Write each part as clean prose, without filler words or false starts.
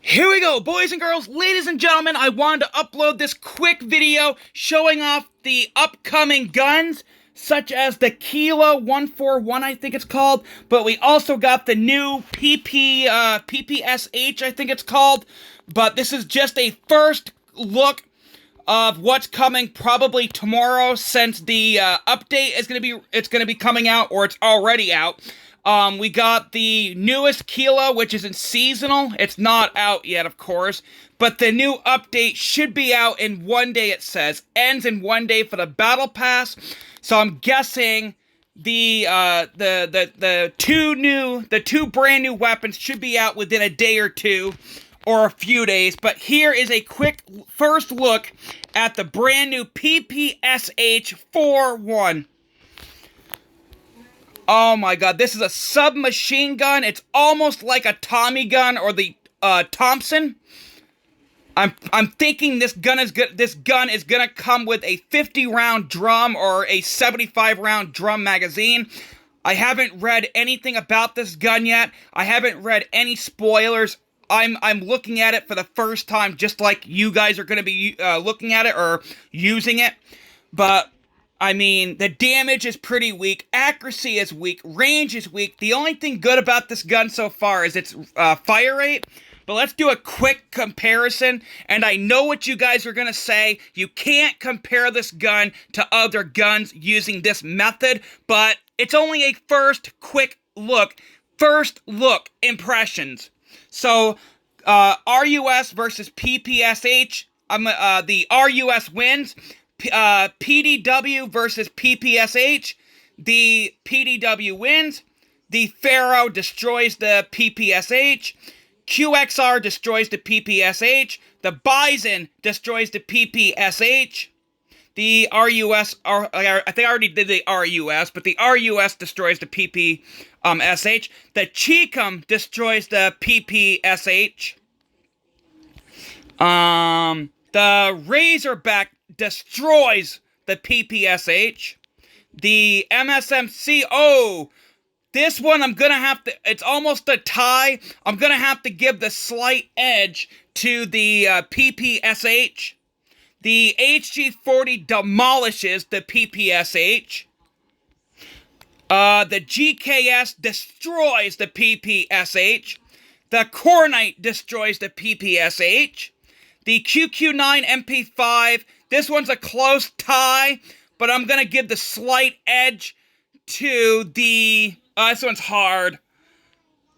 Here we go, boys and girls, ladies and gentlemen. I wanted to upload this quick video showing off the upcoming guns, such as the Kilo 141, I think it's called, but we also got the new PPSH, I think it's called, but this is just a first look of what's coming probably tomorrow, since the update is gonna be coming out, or it's already out. We got the newest Kilo, which is in seasonal. It's not out yet, of course, but the new update should be out in one day, it says. Ends in one day for the battle pass. So I'm guessing the two brand new weapons should be out within a day or two, or a few days. But here is a quick first look at the brand new PPSH 41. Oh my god, this is a submachine gun. It's almost like a Tommy gun or the Thompson. I'm thinking this gun is good. This gun is gonna come with a 50-round drum or a 75-round drum magazine. I haven't read anything about this gun yet. I haven't read any spoilers. I'm looking at it for the first time, just like you guys are gonna be looking at it or using it. But I mean, the damage is pretty weak, accuracy is weak, range is weak. The only thing good about this gun so far is its fire rate. But let's do a quick comparison, and I know what you guys are gonna say. You can't compare this gun to other guns using this method, but it's only a first look impressions. So, RUS versus PPSH, the RUS wins. PDW versus PPSH, the PDW wins. The Pharaoh destroys the PPSH. QXR destroys the PPSH. The Bison destroys the PPSH. The RUS, I think I already did the RUS, but the RUS destroys the PPSH. The Cheekum destroys the PPSH. The Razorback destroys the PPSH. The MSMC, this one I'm gonna have to, it's almost a tie. I'm gonna have to give the slight edge to the PPSH. The HG40 demolishes the PPSH. The GKS destroys the PPSH. The Cornite destroys the PPSH. The QQ9 MP5, this one's a close tie, but I'm gonna give the slight edge to the, this one's hard.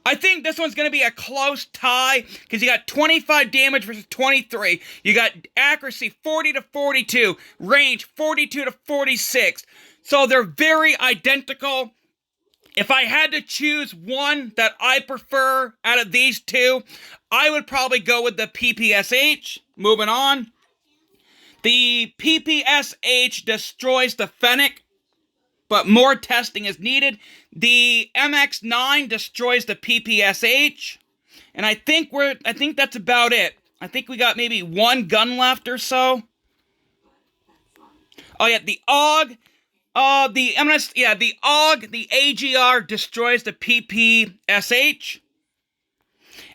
I think this one's gonna be a close tie, because you got 25 damage versus 23. You got accuracy 40 to 42, range 42 to 46. So they're very identical. If I had to choose one that I prefer out of these two, I would probably go with the PPSH. Moving on. The PPSH destroys the Fennec, but more testing is needed. The MX9 destroys the PPSH. And I think that's about it. I think we got maybe one gun left or so. Oh yeah, the AUG. The AUG, the AGR destroys the PPSH.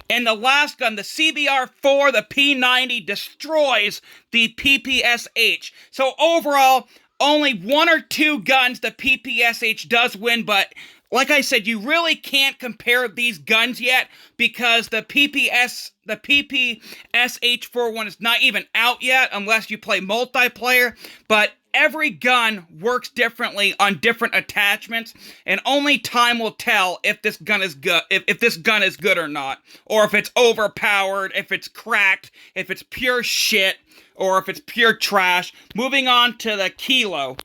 And the last gun, the CBR4, the P90, destroys the PPSH. So overall, only one or two guns the PPSH does win, but like I said, you really can't compare these guns yet, because the PPSH41 is not even out yet unless you play multiplayer, but every gun works differently on different attachments, and only time will tell if this gun is good, if this gun is good or not, or if it's overpowered, if it's cracked, if it's pure shit, or if it's pure trash. Moving on to the Kilo.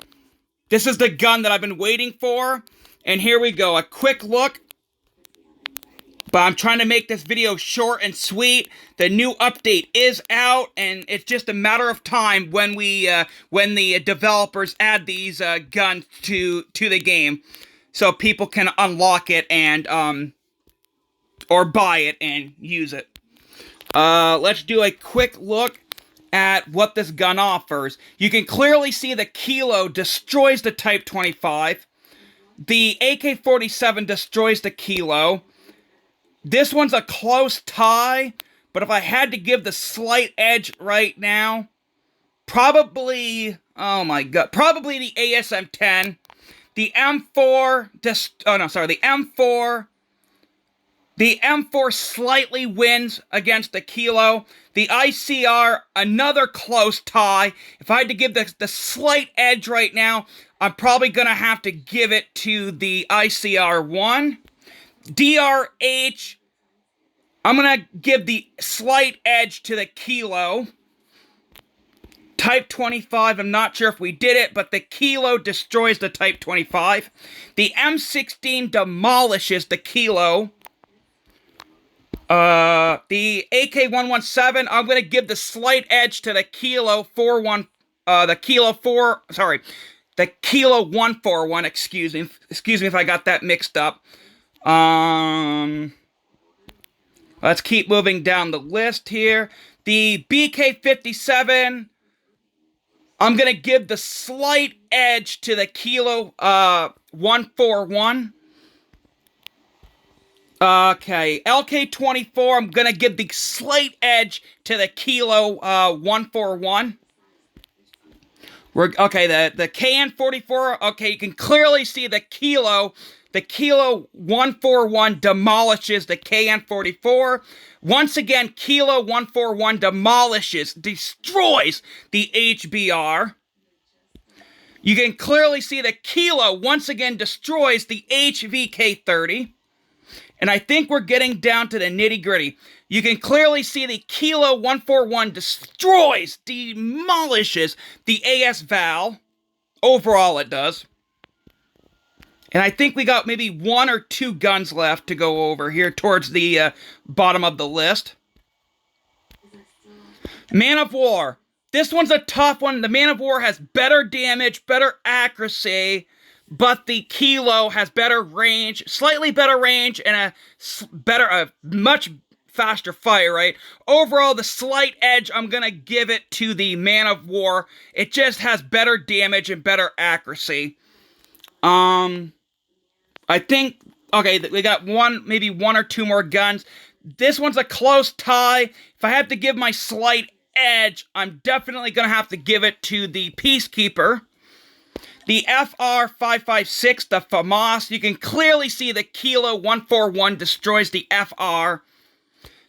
This is the gun that I've been waiting for, and here we go, a quick look. But I'm trying to make this video short and sweet. The new update is out, and it's just a matter of time when the developers add these guns to the game, so people can unlock it and or buy it and use it. Let's do a quick look at what this gun offers. You can clearly see the Kilo destroys the Type 25. The AK-47 destroys the Kilo. This one's a close tie, but if I had to give the slight edge right now, probably, oh my god, probably the ASM-10. The M4, the M4 slightly wins against the Kilo. The ICR, another close tie. If I had to give the slight edge right now, I'm probably going to have to give it to the ICR-1. DRH, I'm going to give the slight edge to the Kilo. Type 25, I'm not sure if we did it, but the Kilo destroys the Type 25. The M16 demolishes the Kilo. The AK-117, I'm going to give the slight edge to the Kilo 141, excuse me if I got that mixed up. Let's keep moving down the list here. The BK-57, I'm going to give the slight edge to the Kilo 141. Okay, LK-24, I'm going to give the slight edge to the Kilo 141. Okay, the KN-44, okay, you can clearly see the Kilo 141 demolishes the KN-44. Once again, Kilo 141 destroys the HBR. You can clearly see the Kilo once again destroys the HVK-30. And I think we're getting down to the nitty-gritty. You can clearly see the Kilo 141 demolishes the AS Val. Overall, it does. And I think we got maybe 1 or 2 guns left to go over here towards the bottom of the list. Man of War. This one's a tough one. The Man of War has better damage, better accuracy, but the Kilo has better range, slightly better range, and a much faster fire rate. Overall, the slight edge, I'm going to give it to the Man of War. It just has better damage and better accuracy. I think, okay, we got maybe 1 or 2 more guns. This one's a close tie. If I have to give my slight edge, I'm definitely going to have to give it to the Peacekeeper. The FR-556, the FAMAS, you can clearly see the Kilo 141 destroys the FR.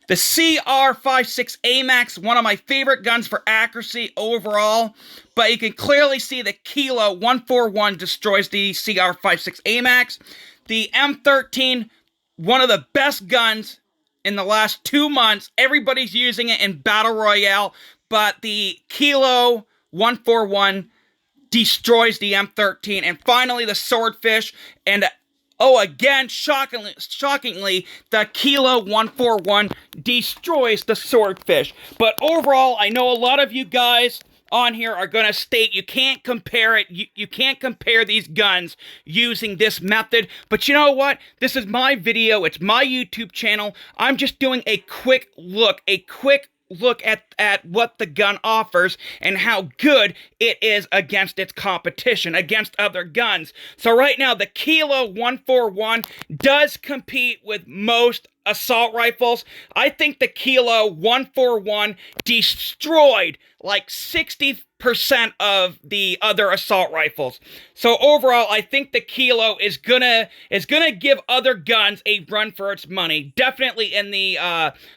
The CR-56 AMAX, one of my favorite guns for accuracy overall, but you can clearly see the Kilo 141 destroys the CR-56 AMAX. The M13, one of the best guns in the last 2 months. Everybody's using it in Battle Royale, but the Kilo 141 destroys the M13. And finally, the Swordfish, and again, shockingly, the Kilo 141 destroys the Swordfish. But overall, I know a lot of you guys on here are going to state you can't compare it. You can't compare these guns using this method. But you know what? This is my video. It's my YouTube channel. I'm just doing a quick look at what the gun offers and how good it is against its competition, against other guns. So right now, the Kilo 141 does compete with most assault rifles. I think the Kilo 141 destroyed like 60% of the other assault rifles. So overall, I think the Kilo is gonna give other guns a run for its money. Definitely in the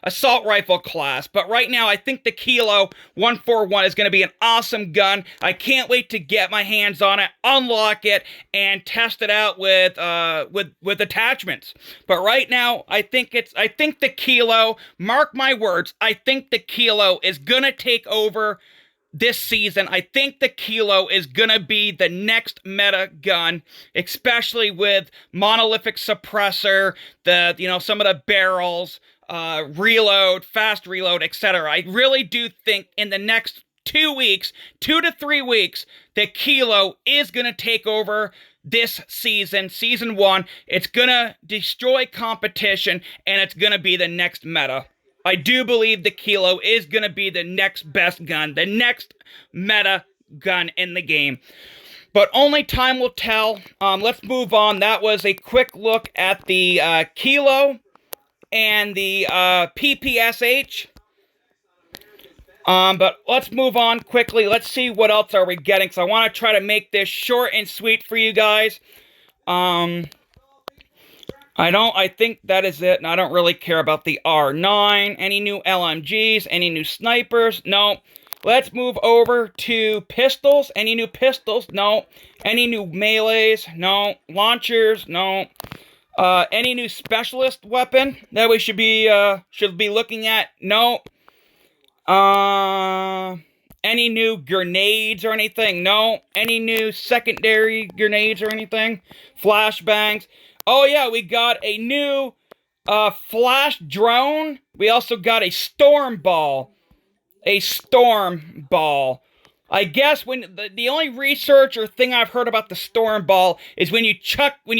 assault rifle class. But right now, I think the Kilo 141 is gonna be an awesome gun. I can't wait to get my hands on it, unlock it, and test it out with attachments. But right now, I think the Kilo, mark my words, I think the Kilo is gonna take over this season. I think the Kilo is gonna be the next meta gun, especially with monolithic suppressor, some of the barrels, reload, fast reload, etc. I really do think in the next 2 weeks, 2 to 3 weeks, the Kilo is gonna take over this season, Season 1. It's gonna destroy competition, and it's gonna be the next meta. I do believe the Kilo is going to be the next best gun, the next meta gun in the game. But only time will tell. Let's move on. That was a quick look at the Kilo and the PPSH. But let's move on quickly. Let's see what else are we getting. So I want to try to make this short and sweet for you guys. I think that is it, and I don't really care about the R9. Any new LMGs? Any new snipers? No. Let's move over to pistols. Any new pistols? No. Any new melees? No. Launchers? No. Any new specialist weapon that we should be looking at? No. Any new grenades or anything? No. Any new secondary grenades or anything? Flashbangs? Oh yeah, we got a new flash drone. We also got a storm ball. A storm ball. I guess when the only research or thing I've heard about the storm ball is when you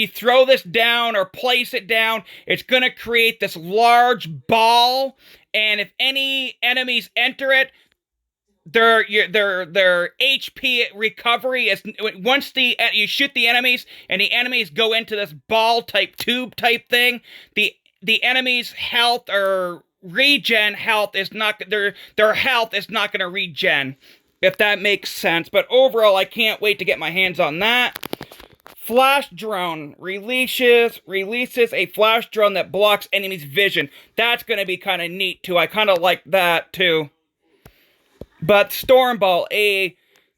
throw this down or place it down, it's gonna create this large ball, and if any enemies enter it, their HP recovery is once you shoot the enemies and the enemies go into this ball type tube type thing, the enemy's health or regen health is not their health is not going to regen, if that makes sense. But overall, I can't wait to get my hands on that. Flash drone releases a flash drone that blocks enemies' vision. That's going to be kind of neat too. I kind of like that too. But storm ball, a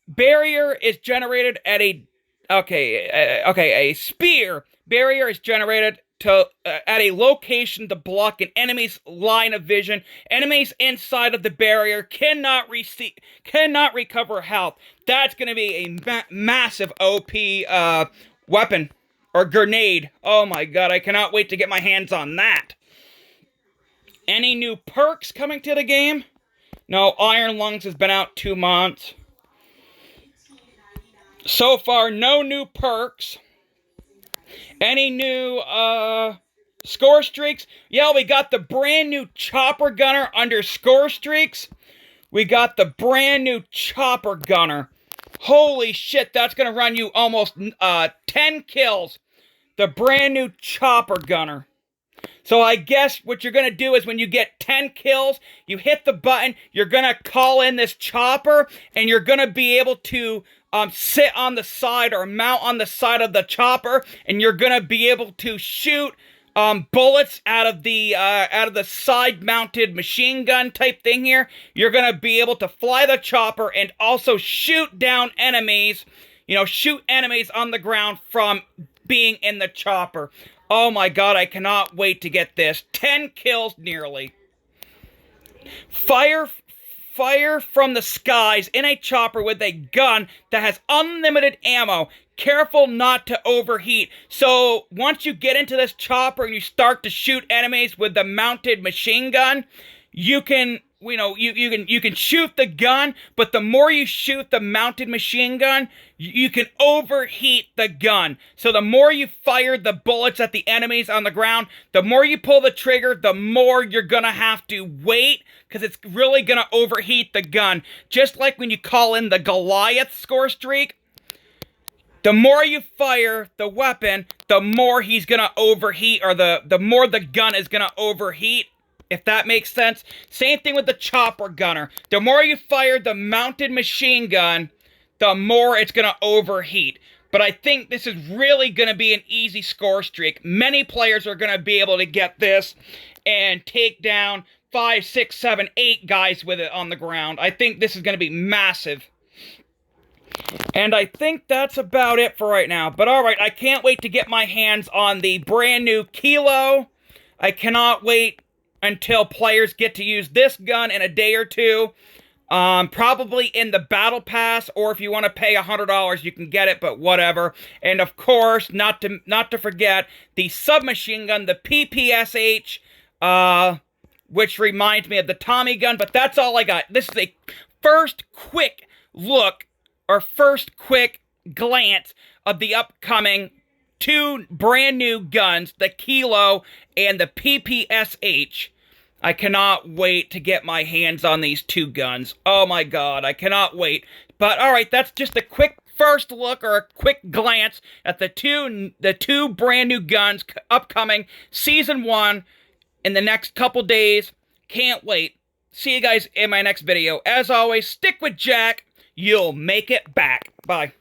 barrier is generated at a a spear barrier is generated to at a location to block an enemy's line of vision. Enemies inside of the barrier cannot recover health. That's going to be a massive OP weapon or grenade. Oh my god, I cannot wait to get my hands on that. Any new perks coming to the game? No, Iron Lungs has been out 2 months. So far, no new perks. Any new, score streaks? Yeah, we got the brand new Chopper Gunner under score streaks. We got the brand new Chopper Gunner. Holy shit, that's gonna run you almost, 10 kills. The brand new Chopper Gunner. So I guess what you're going to do is when you get 10 kills, you hit the button, you're going to call in this chopper, and you're going to be able to sit on the side or mount on the side of the chopper, and you're going to be able to shoot bullets out of the side-mounted machine gun type thing here. You're going to be able to fly the chopper and also shoot down enemies, shoot enemies on the ground from being in the chopper. Oh my god, I cannot wait to get this. 10 kills nearly. Fire from the skies in a chopper with a gun that has unlimited ammo. Careful not to overheat. So once you get into this chopper and you start to shoot enemies with the mounted machine gun, you can shoot the gun, but the more you shoot the mounted machine gun, you can overheat the gun. So the more you fire the bullets at the enemies on the ground, the more you pull the trigger, the more you're gonna have to wait, because it's really gonna overheat the gun. Just like when you call in the Goliath score streak, the more you fire the weapon, the more he's gonna overheat, or the more the gun is gonna overheat. If that makes sense. Same thing with the Chopper Gunner. The more you fire the mounted machine gun, the more it's going to overheat. But I think this is really going to be an easy score streak. Many players are going to be able to get this and take down 5, 6, 7, 8 guys with it on the ground. I think this is going to be massive. And I think that's about it for right now. But alright, I can't wait to get my hands on the brand new Kilo. I cannot wait until players get to use this gun in a day or two. Probably in the Battle Pass, or if you want to pay $100, you can get it, but whatever. And of course, not to forget, the submachine gun, the Ppsh, which reminds me of the Tommy gun, but that's all I got. This is a first quick look, or first quick glance of the upcoming 2 brand new guns, the Kilo and the Ppsh. I cannot wait to get my hands on these 2 guns. Oh my god, I cannot wait. But alright, that's just a quick first look, or a quick glance at the two brand new guns upcoming Season 1 in the next couple days. Can't wait. See you guys in my next video. As always, stick with Jack. You'll make it back. Bye.